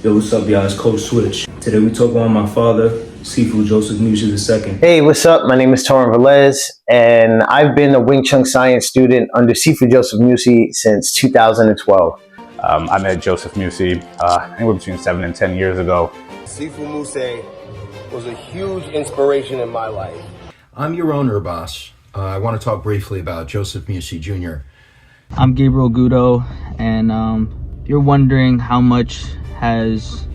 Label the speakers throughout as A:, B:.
A: Yo, what's up, y'all? It's Coach Switch. Today we talk about my father, Sifu Joseph Musse II.
B: Hey, what's up? My name is Torrin Velez, and I've been a Wing Chun Science student under Sifu Joseph Musse since 2012.
C: I met Joseph Musse anywhere between 7 and 10 years ago.
D: Sifu Musse was a huge inspiration in my life.
E: I'm your owner, boss. I want to talk briefly about Joseph Musse Jr.
F: I'm Gabriel Gudo, and you're wondering how much has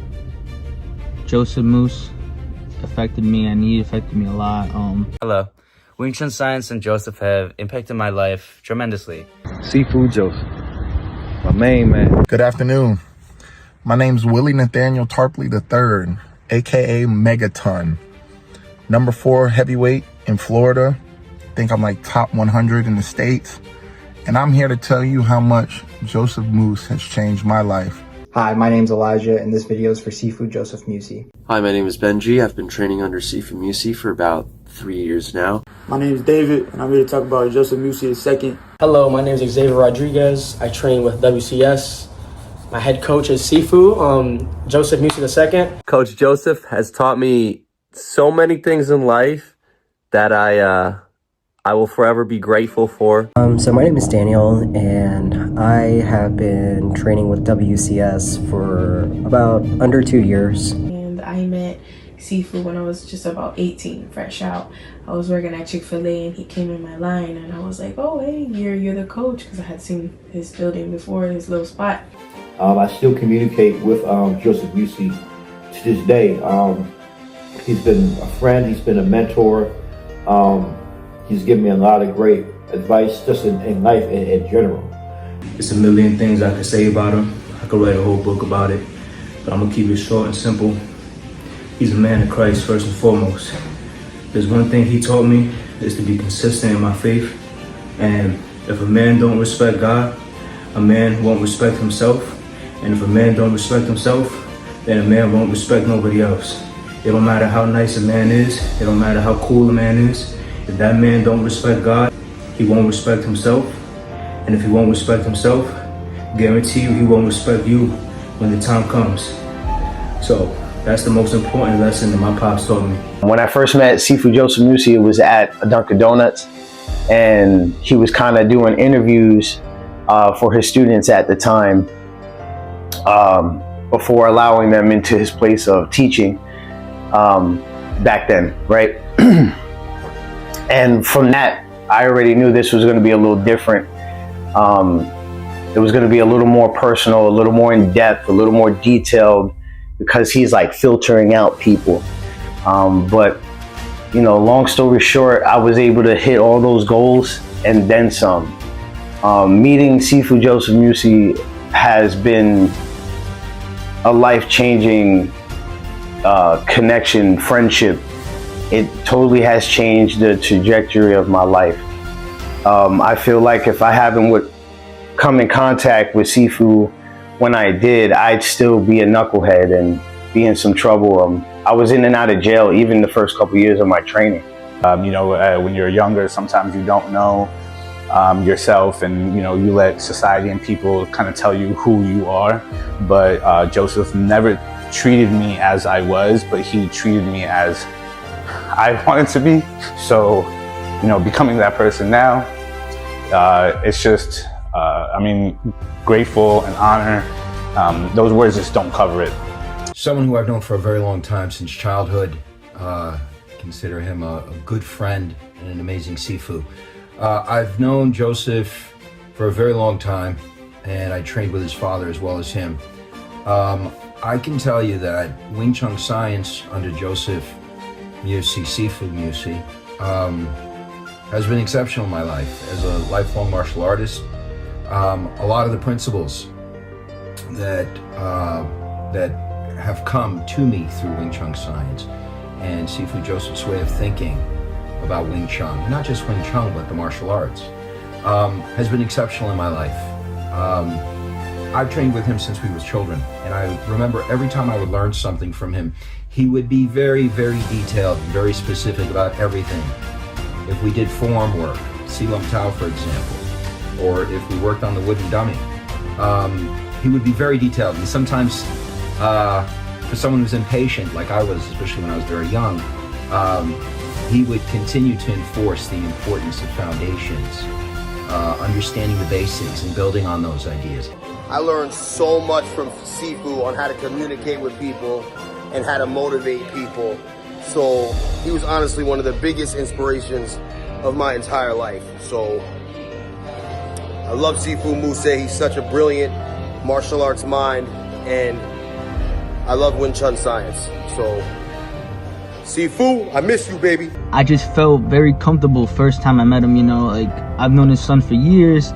F: Joseph Musse affected me, and he affected me a lot.
G: Hello. Wing Chun Science and Joseph have impacted my life tremendously.
H: Sifu Joseph, my main man.
I: Good afternoon. My name's Willie Nathaniel Tarpley III, aka Megaton. Number 4 heavyweight in Florida. I think I'm like top 100 in the States. And I'm here to tell you how much Joseph Musse has changed my life.
J: Hi, my name's Elijah, and this video is for Sifu Joseph Musse.
K: Hi, my name is Benji. I've been training under Sifu Musse for about 3 years now.
L: My name is David, and I'm here to talk about Joseph Musse II.
M: Hello, my name is Xavier Rodriguez. I train with WCS. My head coach is Sifu, Joseph Musse II.
K: Coach Joseph has taught me so many things in life that I will forever be grateful for.
N: So my name is Daniel, and I have been training with WCS for about under 2 years.
O: And I met Sifu when I was just about 18, fresh out. I was working at Chick-fil-A, and he came in my line, and I was like, oh, hey, you're the coach, because I had seen his building before, his little spot.
P: I still communicate with Joseph Musse to this day. He's been a friend, he's been a mentor. He's given me a lot of great advice just in life in general.
A: There's a million things I could say about him. I could write a whole book about it, but I'm gonna keep it short and simple. He's a man of Christ first and foremost. There's one thing he taught me is to be consistent in my faith. And if a man don't respect God, a man won't respect himself. And if a man don't respect himself, then a man won't respect nobody else. It don't matter how nice a man is. It don't matter how cool a man is. If that man don't respect God, he won't respect himself. And if he won't respect himself, guarantee you he won't respect you when the time comes. So that's the most important lesson that my pops taught me.
B: When I first met Sifu Joseph Musse, it was at a Dunkin' Donuts, and he was kind of doing interviews for his students at the time before allowing them into his place of teaching back then, right? And from that, I already knew this was going to be a little different. It was going to be a little more personal, a little more in depth, a little more detailed, because he's like filtering out people. But, you know, long story short, I was able to hit all those goals and then some. Meeting Sifu Joseph Musse has been a life-changing connection, friendship. It totally has changed the trajectory of my life. I feel like if I haven't come in contact with Sifu when I did, I'd still be a knucklehead and be in some trouble. I was in and out of jail even the first couple years of my training.
C: When you're younger, sometimes you don't know yourself, and you let society and people kind of tell you who you are. But Joseph never treated me as I was, but he treated me as I wanted to be. So, becoming that person now, it's just, grateful and honor. Those words just don't cover it.
E: Someone who I've known for a very long time, since childhood. Consider him a good friend and an amazing Sifu. I've known Joseph for a very long time, and I trained with his father as well as him. I can tell you that Wing Chun Science under Joseph Musse, Sifu Musse, has been exceptional in my life as a lifelong martial artist. A lot of the principles that have come to me through Wing Chun Science and Sifu Joseph's way of thinking about Wing Chun, not just Wing Chun, but the martial arts, has been exceptional in my life. I've trained with him since we was children, and I remember every time I would learn something from him, he would be very, very detailed, very specific about everything. If we did form work, Silam Tao, for example, or if we worked on the wooden dummy, he would be very detailed. And sometimes For someone who's impatient, like I was, especially when I was very young, he would continue to enforce the importance of foundations, understanding the basics and building on those ideas.
D: I learned so much from Sifu on how to communicate with people and how to motivate people. So he was honestly one of the biggest inspirations of my entire life. So I love Sifu Musse. He's such a brilliant martial arts mind, and I love Wing Chun science. So Sifu, I miss you, baby.
F: I just felt very comfortable first time I met him, you know, like I've known his son for years,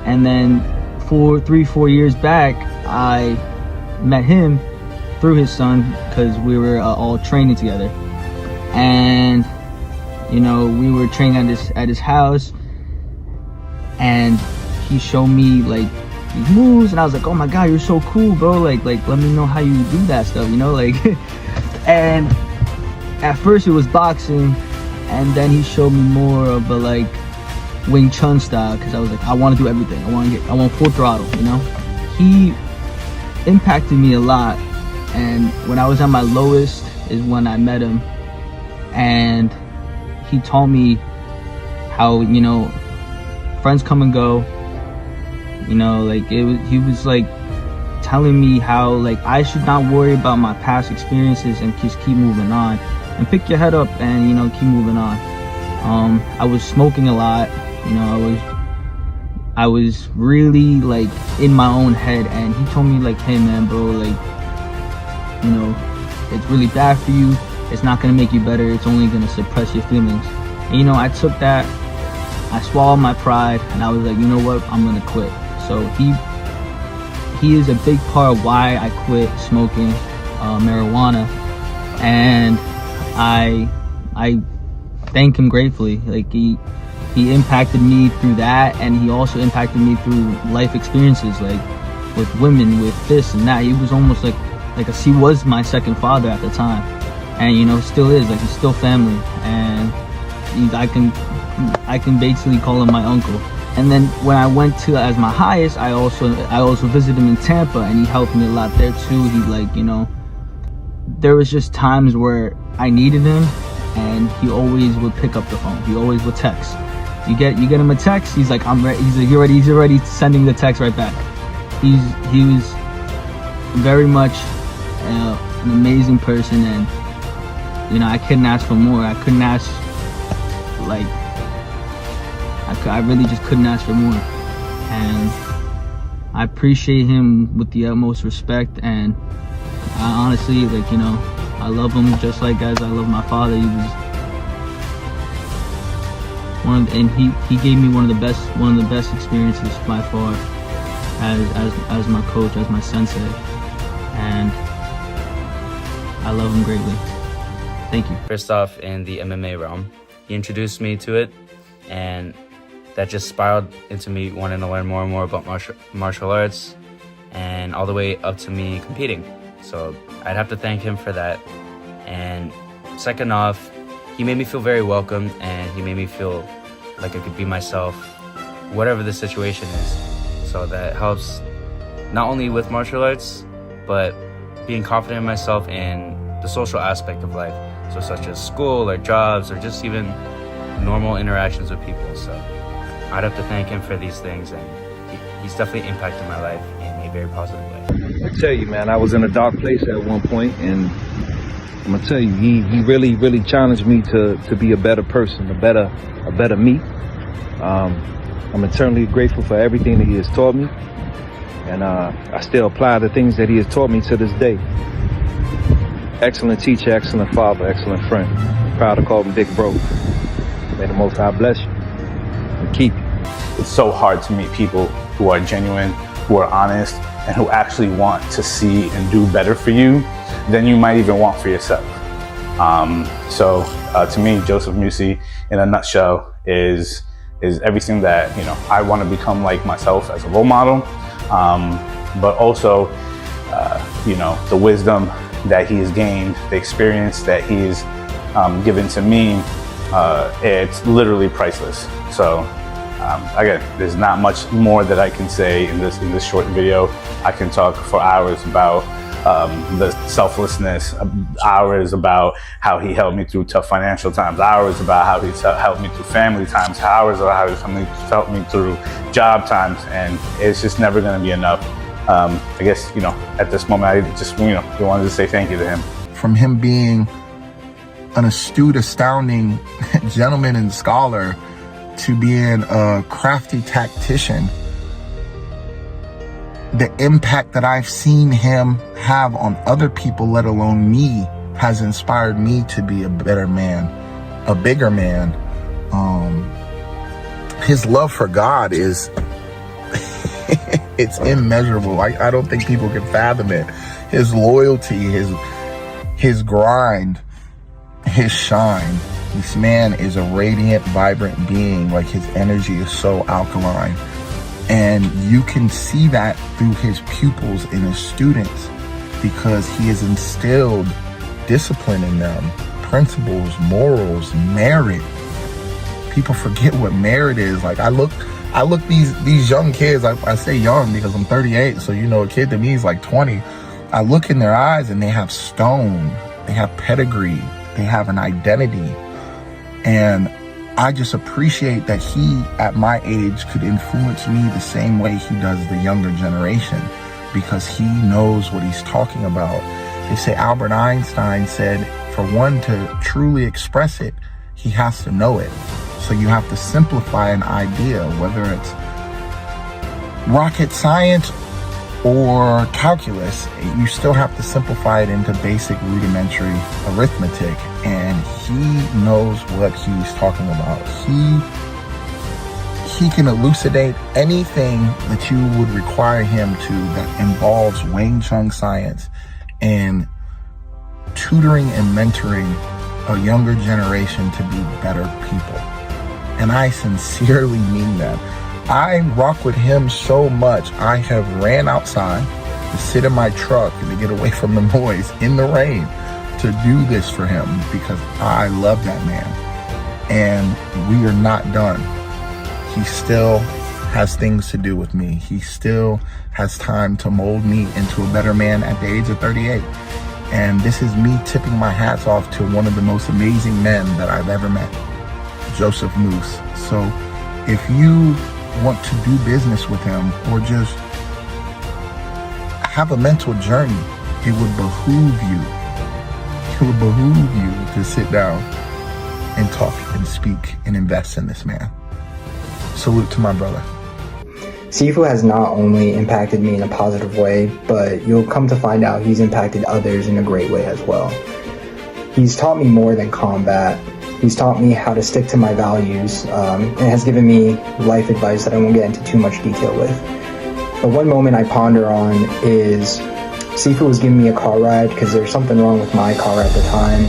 F: and then 3-4 years back, I met him through his son because we were all training together. And, you know, we were training at his house, and he showed me like these moves, and I was like, oh my God, you're so cool, bro. Like let me know how you do that stuff, you know, like, and at first it was boxing, and then he showed me more of a like Wing Chun style, because I was like, I want to do everything. I want full throttle, you know. He impacted me a lot, and when I was at my lowest is when I met him, and he taught me how, you know, friends come and go, you know, like he was like telling me how like I should not worry about my past experiences and just keep moving on and pick your head up and, you know, keep moving on. I was smoking a lot, you know, I was really like in my own head, and he told me like, hey man, bro, like, you know, it's really bad for you. It's not gonna make you better. It's only gonna suppress your feelings. And, you know, I took that, I swallowed my pride, and I was like, you know what, I'm gonna quit. So he is a big part of why I quit smoking marijuana, and I thank him gratefully. Like he impacted me through that, and he also impacted me through life experiences, like with women, with this and that. He was almost like he was my second father at the time, and, you know, still is. Like, he's still family, and I can basically call him my uncle. And then when I went to as my highest, I also visited him in Tampa, and he helped me a lot there too. He, like, you know, there was just times where I needed him, and he always would pick up the phone. He always would text. You get him a text, he's like, I'm ready. He's already sending the text right back. He was very much an amazing person, and, you know, I couldn't ask for more. I couldn't ask, like, I really just couldn't ask for more. And I appreciate him with the utmost respect, and I honestly, like, you know, I love him just like as I love my father. He was he gave me one of the best experiences by far as my coach, as my sensei, and I love him greatly. Thank you.
G: First off, in the MMA realm, he introduced me to it, and that just spiraled into me wanting to learn more and more about martial arts, and all the way up to me competing. So I'd have to thank him for that. And second off, he made me feel very welcome, and he made me feel like I could be myself, whatever the situation is. So that helps not only with martial arts, but being confident in myself in the social aspect of life. So such as school or jobs or just even normal interactions with people. So I'd have to thank him for these things, and he's definitely impacted my life in a very positive way.
H: I tell you, man, I was in a dark place at one point, and I'm gonna tell you, he really challenged me to be a better person, a better me. I'm eternally grateful for everything that he has taught me, and I still apply the things that he has taught me to this day. Excellent teacher, excellent father, excellent friend. Proud to call him Big Bro. May the Most High bless you and keep you.
C: It's so hard to meet people who are genuine, who are honest, and who actually want to see and do better for you than you might even want for yourself. So to me, Joseph Musse, in a nutshell, is everything that, you know, I want to become like myself as a role model, but also, you know, the wisdom that he has gained, the experience that he's given to me, it's literally priceless. So again, there's not much more that I can say in this short video. I can talk for hours about the selflessness, hours about how he helped me through tough financial times, hours about how he helped me through family times, hours about how he helped me through job times, and it's just never going to be enough. I guess, at this moment, I just, wanted to say thank you to him.
I: From him being an astute, astounding gentleman and scholar to being a crafty tactician, the impact that I've seen him have on other people, let alone me, has inspired me to be a better man, a bigger man. His love for God is, it's immeasurable. I don't think people can fathom it. His loyalty, his grind, his shine. This man is a radiant, vibrant being. Like, his energy is so alkaline. And you can see that through his pupils and his students, because he has instilled discipline in them, principles, morals, merit. People forget what merit is. Like, I look these young kids, I say young because I'm 38, so a kid to me is like 20. I look in their eyes and they have stone, they have pedigree, they have an identity. And I just appreciate that he, at my age, could influence me the same way he does the younger generation, because he knows what he's talking about. They say Albert Einstein said, for one to truly express it, he has to know it. So you have to simplify an idea, whether it's rocket science or calculus, you still have to simplify it into basic rudimentary arithmetic. And he knows what he's talking about. He can elucidate anything that you would require him to that involves Wing Chun science and tutoring and mentoring a younger generation to be better people. And I sincerely mean that. I rock with him so much, I have ran outside to sit in my truck and to get away from the noise in the rain to do this for him, because I love that man. And we are not done. He still has things to do with me. He still has time to mold me into a better man at the age of 38. And this is me tipping my hats off to one of the most amazing men that I've ever met, Joseph Musse. So if you want to do business with him or just have a mental journey, it would behoove you to sit down and talk and speak and invest in this man. Salute to my brother.
J: Sifu has not only impacted me in a positive way, but you'll come to find out he's impacted others in a great way as well. He's taught me more than combat. He's taught me how to stick to my values, and has given me life advice that I won't get into too much detail with. But one moment I ponder on is Sifu was giving me a car ride because there's something wrong with my car at the time,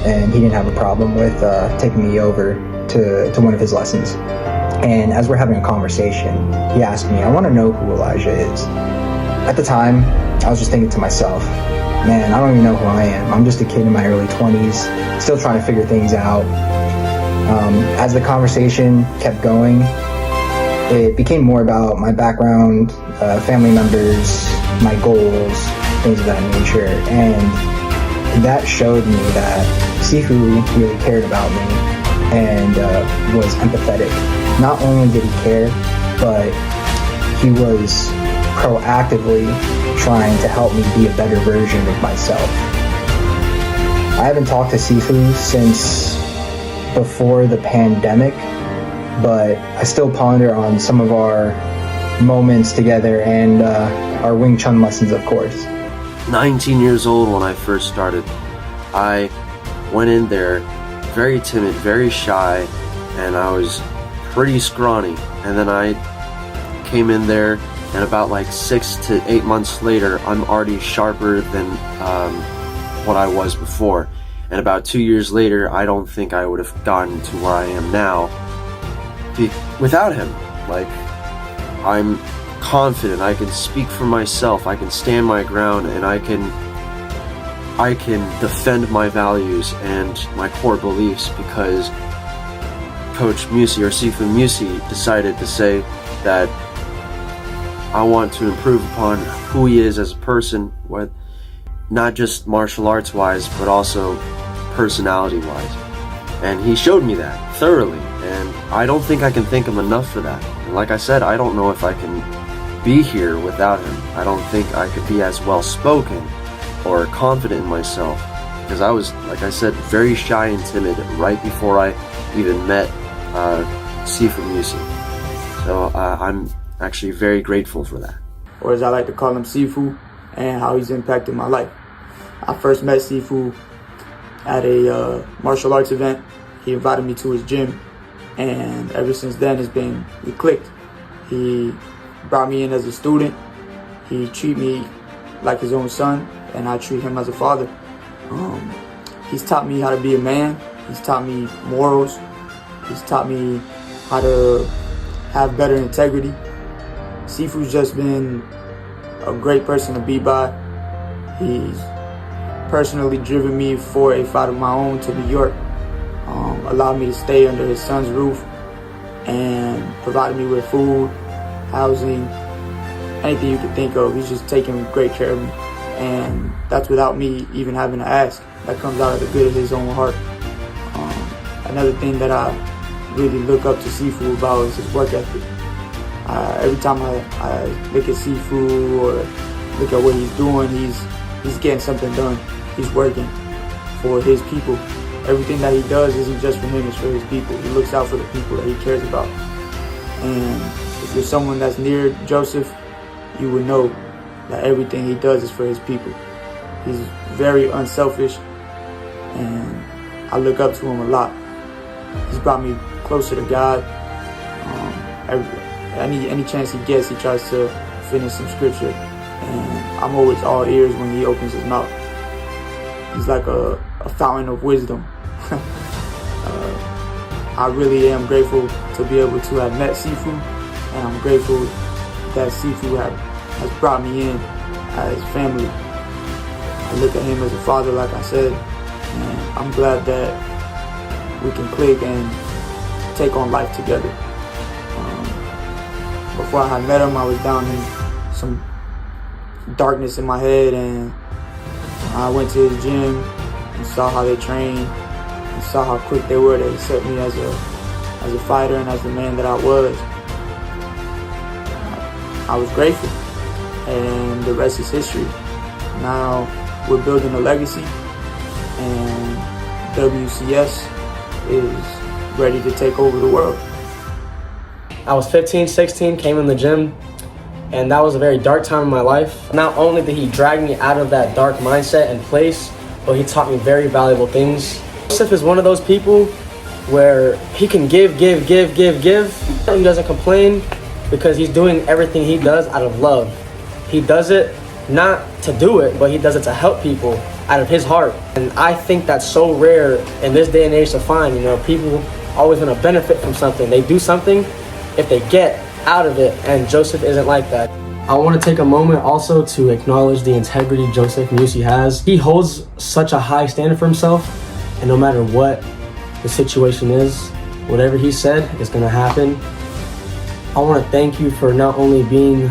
J: and he didn't have a problem with taking me over to one of his lessons. And as we're having a conversation, he asked me, I want to know who Elijah is. At the time, I was just thinking to myself, man, I don't even know who I am. I'm just a kid in my early 20s, still trying to figure things out. As the conversation kept going, it became more about my background, family members, my goals, things of that nature. And that showed me that Sifu really cared about me and was empathetic. Not only did he care, but he was proactively trying to help me be a better version of myself. I haven't talked to Sifu since before the pandemic, but I still ponder on some of our moments together and our Wing Chun lessons, of course.
Q: 19 years old when I first started. I went in there very timid, very shy, and I was pretty scrawny. And then I came in there, and about like 6 to 8 months later, I'm already sharper than what I was before. And about 2 years later, I don't think I would have gotten to where I am now without him. Like, I'm confident, I can speak for myself, I can stand my ground, and I can defend my values and my core beliefs because Coach Musse, or Sifu Musse, decided to say that I want to improve upon who he is as a person, not just martial arts wise, but also personality wise. And he showed me that thoroughly, and I don't think I can thank him enough for that. And like I said, I don't know if I can be here without him. I don't think I could be as well spoken or confident in myself, because I was, like I said, very shy and timid right before I even met Sifu Musse. So I'm actually very grateful for that.
L: Or as I like to call him, Sifu, and how he's impacted my life. I first met Sifu at a martial arts event. He invited me to his gym, and ever since then we clicked. He brought me in as a student. He treated me like his own son, and I treat him as a father. He's taught me how to be a man. He's taught me morals. He's taught me how to have better integrity. Sifu's just been a great person to be by. He's personally driven me 4 a fight of my own to New York, allowed me to stay under his son's roof, and provided me with food, housing, anything you could think of. He's just taking great care of me, and that's without me even having to ask. That comes out of the good of his own heart. Another thing that I really look up to Sifu about is his work ethic. Every time I look at Sifu or look at what he's doing, he's getting something done. He's working for his people. Everything that he does isn't just for him, it's for his people. He looks out for the people that he cares about. And if you're someone that's near Joseph, you would know that everything he does is for his people. He's very unselfish, and I look up to him a lot. He's brought me closer to God. Any chance he gets, he tries to finish some scripture, and I'm always all ears when he opens his mouth. He's like a fountain of wisdom. I really am grateful to be able to have met Sifu, and I'm grateful that Sifu has brought me in as family. I look at him as a father, like I said, and I'm glad that we can click and take on life together. Before I met him, I was down in some darkness in my head, and I went to his gym and saw how they trained and saw how quick they were to accept me as a fighter and as the man that I was. I was grateful, and the rest is history. Now we're building a legacy, and WCS is ready to take over the world.
M: I was 15, 16, came in the gym, and that was a very dark time in my life. Not only did he drag me out of that dark mindset and place, but he taught me very valuable things. Joseph is one of those people where he can give. He doesn't complain because he's doing everything he does out of love. He does it not to do it, but he does it to help people out of his heart. And I think that's so rare in this day and age to find. You know, people always want to benefit from something. They do something if they get out of it, and Joseph isn't like that. I want to take a moment also to acknowledge the integrity Joseph Musse has. He holds such a high standard for himself, and no matter what the situation is, whatever he said is going to happen. I want to thank you for not only being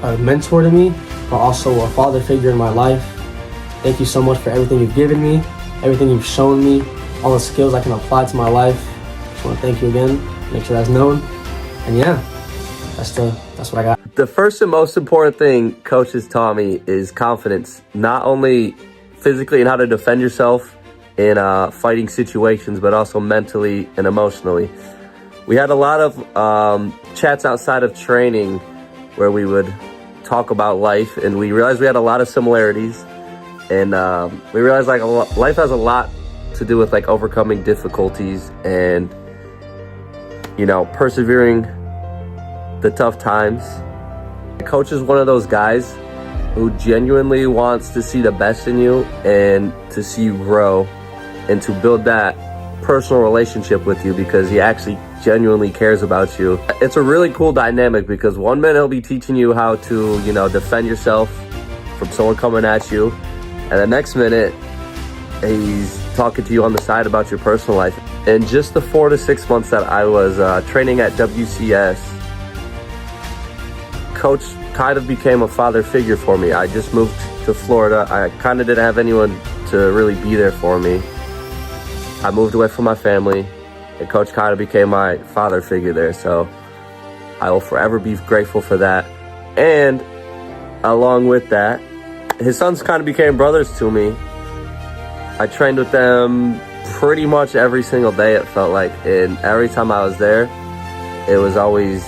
M: a mentor to me, but also a father figure in my life. Thank you so much for everything you've given me, everything you've shown me, all the skills I can apply to my life. Just want to thank you again, make sure that's known. And yeah, that's what I got.
K: The first and most important thing Coach has taught me is confidence, not only physically and how to defend yourself in fighting situations, but also mentally and emotionally. We had a lot of chats outside of training where we would talk about life, and we realized we had a lot of similarities, and we realized like life has a lot to do with like overcoming difficulties and, you know, persevering the tough times. Coach is one of those guys who genuinely wants to see the best in you and to see you grow and to build that personal relationship with you, because he actually genuinely cares about you. It's a really cool dynamic because one minute he'll be teaching you how to, you know, defend yourself from someone coming at you, and the next minute he's talking to you on the side about your personal life. In just the 4 to 6 months that I was training at WCS, Coach kind of became a father figure for me. I just moved to Florida, I kind of didn't have anyone to really be there for me. I moved away from my family, and Coach kind of became my father figure there, so I will forever be grateful for that. And along with that, his sons kind of became brothers to me. I trained with them pretty much every single day, it felt like, and every time I was there, it was always,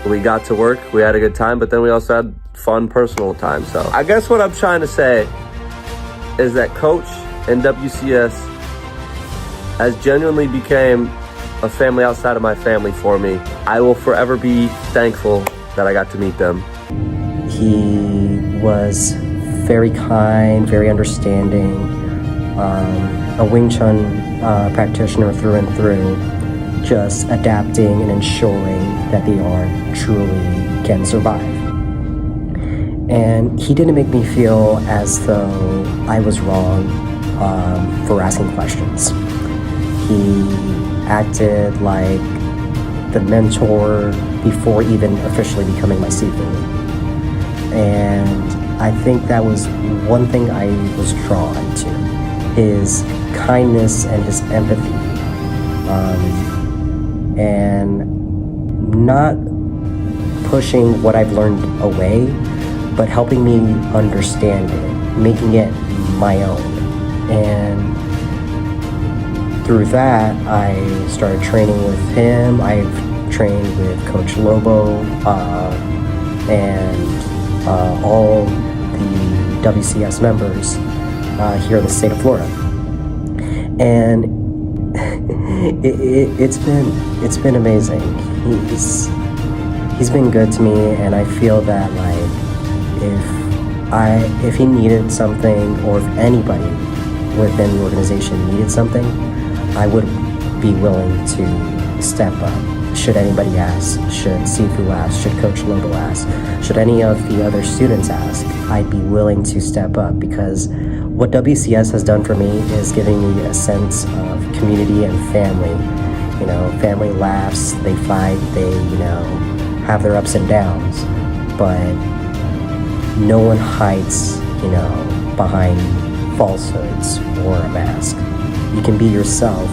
K: we got to work, we had a good time, but then we also had fun personal time. So I guess what I'm trying to say is that Coach and WCS has genuinely became a family outside of my family for me. I will forever be thankful that I got to meet them.
N: He was very kind, very understanding, a Wing Chun practitioner through and through, just adapting and ensuring that the art truly can survive. And he didn't make me feel as though I was wrong for asking questions. He acted like the mentor before even officially becoming my Sifu. And I think that was one thing I was drawn to, his kindness and his empathy. And not pushing what I've learned away, but helping me understand it, making it my own. And through that, I started training with him. I've trained with Coach Lobo and all the WCS members here in the state of Florida. And it's been amazing. He's been good to me, and I feel that like if he needed something, or if anybody within the organization needed something, I would be willing to step up. Should anybody ask, should Sifu ask, should Coach Lobo ask, should any of the other students ask, I'd be willing to step up, because what WCS has done for me is giving me a sense of community and family. You know, family laughs, they fight, they, you know, have their ups and downs, but no one hides, you know, behind falsehoods or a mask. You can be yourself,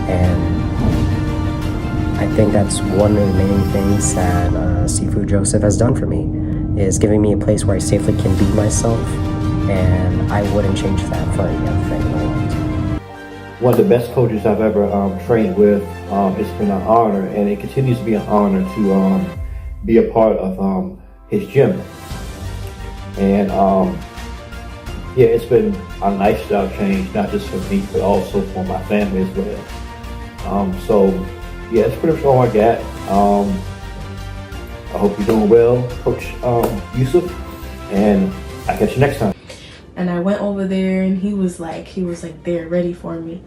N: and I think that's one of the main things that Sifu Joseph has done for me, is giving me a place where I safely can be myself, and I wouldn't change that for any other thing in the world.
P: One of the best coaches I've ever trained with. It's been an honor, and it continues to be an honor to be a part of his gym. And yeah, it's been a lifestyle change, not just for me, but also for my family as well. So yeah, that's pretty much all I got. I hope you're doing well, Coach Yusuf, and I'll catch you next time.
O: And I went over there, and he was like there ready for me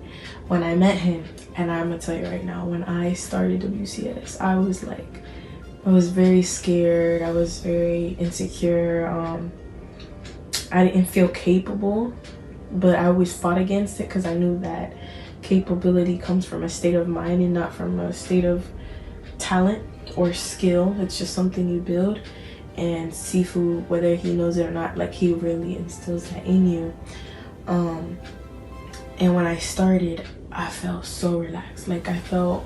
O: when I met him. And I'm gonna tell you right now, when I started WCS, I was very scared. I was very insecure. I didn't feel capable, but I always fought against it, because I knew that capability comes from a state of mind and not from a state of talent or skill. It's just something you build. And Sifu, whether he knows it or not, like, he really instills that in you. And when I started, I felt so relaxed. Like, I felt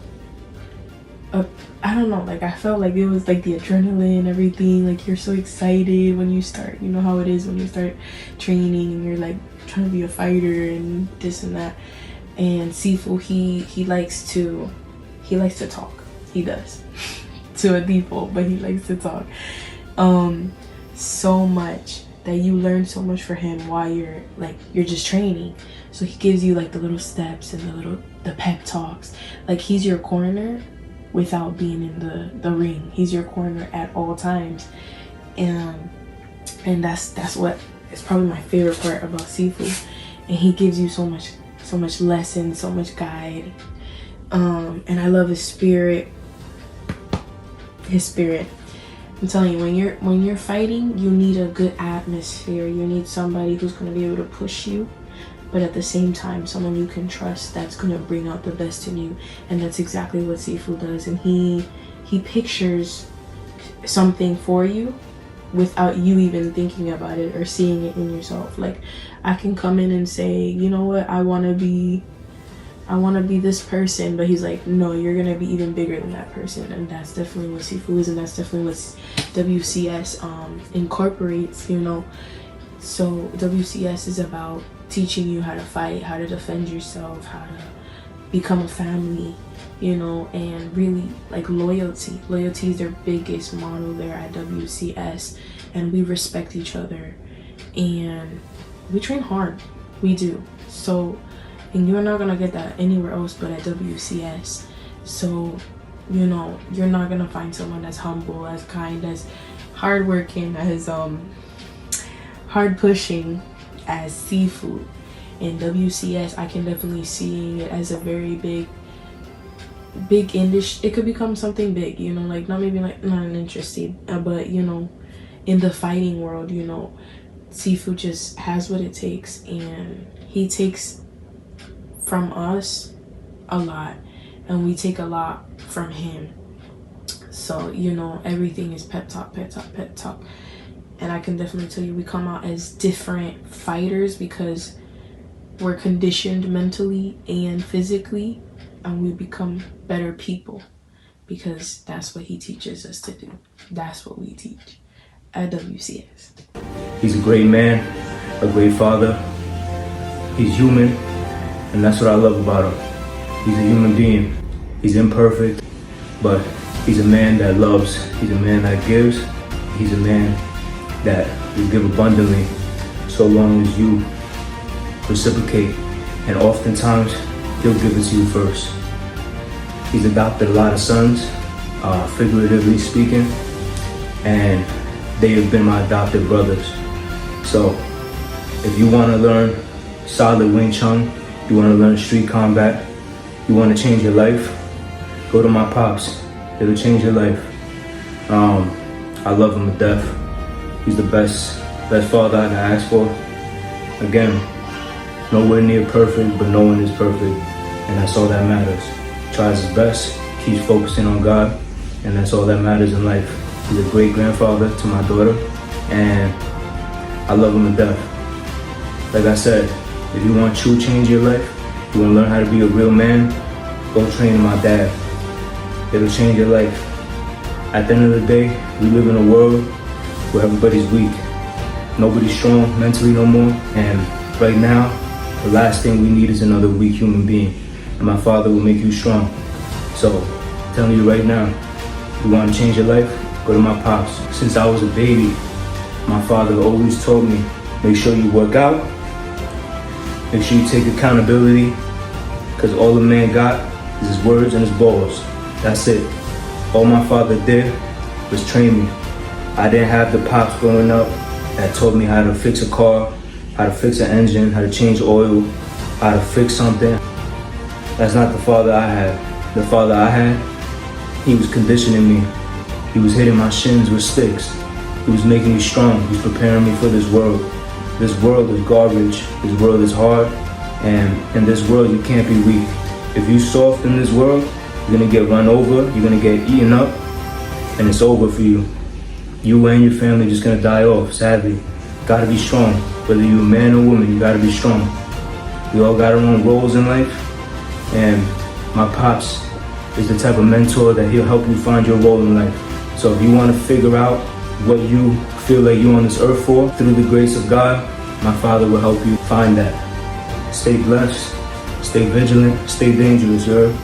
O: I don't know, like, I felt like it was like the adrenaline, everything, like, you're so excited when you start. You know how it is when you start training and you're like trying to be a fighter and this and that. And Sifu, he likes to talk. He does to a default, but he likes to talk so much that you learn so much for him while you're just training. So he gives you like the little steps and the pep talks. Like, he's your corner without being in the ring. He's your corner at all times. And that's what is probably my favorite part about Sifu. And he gives you so much lesson, so much guide. And I love his spirit. I'm telling you, when you're fighting, you need a good atmosphere. You need somebody who's going to be able to push you, but at the same time, someone you can trust that's going to bring out the best in you. And that's exactly what Sifu does. And he pictures something for you without you even thinking about it or seeing it in yourself. Like, I can come in and say, you know what, I want to be this person, but he's like, no, you're gonna be even bigger than that person. And that's definitely what Sifu is, and that's definitely what WCS incorporates, you know. So WCS is about teaching you how to fight, how to defend yourself, how to become a family, you know, and really like loyalty. Loyalty is their biggest motto there at WCS, and we respect each other and we train hard. We do. So, and you're not gonna get that anywhere else but at WCS. So, you know, you're not gonna find someone that's humble, as kind, as hardworking, as hard pushing as Sifu. In WCS, I can definitely see it as a very big industry. It could become something big, you know, like not interested, but you know, in the fighting world, you know, Sifu just has what it takes, and he takes from us a lot, and we take a lot from him. So, you know, everything is pep talk, pep talk, pep talk. And I can definitely tell you, we come out as different fighters because we're conditioned mentally and physically, and we become better people because that's what he teaches us to do. That's what we teach at WCS.
A: He's a great man, a great father. He's human, and that's what I love about him. He's a human being. He's imperfect, but he's a man that loves. He's a man that gives. He's a man that will give abundantly so long as you reciprocate, and oftentimes he'll give it to you first. He's adopted a lot of sons, figuratively speaking, and they have been my adopted brothers. So if you want to learn solid Wing Chun, you want to learn street combat, you want to change your life, go to my pops. It'll change your life. I love him to death. He's the best father I can ask for. Again, nowhere near perfect, but no one is perfect, and that's all that matters. Tries his best, keeps focusing on God, and that's all that matters in life. He's a great grandfather to my daughter, and I love him to death. Like I said, if you want true change in your life, you want to learn how to be a real man, go train my dad. It'll change your life. At the end of the day, we live in a world where everybody's weak. Nobody's strong mentally no more, and right now, the last thing we need is another weak human being, and my father will make you strong. So, I'm telling you right now, if you want to change your life, go to my pops. Since I was a baby, my father always told me, make sure you work out, make sure you take accountability, because all the man got is his words and his balls. That's it. All my father did was train me. I didn't have the pops growing up that taught me how to fix a car, how to fix an engine, how to change oil, how to fix something. That's not the father I had. The father I had, he was conditioning me. He was hitting my shins with sticks. He was making me strong. He was preparing me for this world. This world is garbage. This world is hard. And in this world, you can't be weak. If you're soft in this world, you're gonna get run over, you're gonna get eaten up, and it's over for you. You and your family just gonna die off, sadly. Gotta be strong. Whether you're a man or woman, you gotta be strong. We all got our own roles in life, and my pops is the type of mentor that he'll help you find your role in life. So if you wanna figure out what you feel like you're on this earth for, through the grace of God, my father will help you find that. Stay blessed, stay vigilant, stay dangerous, you heard?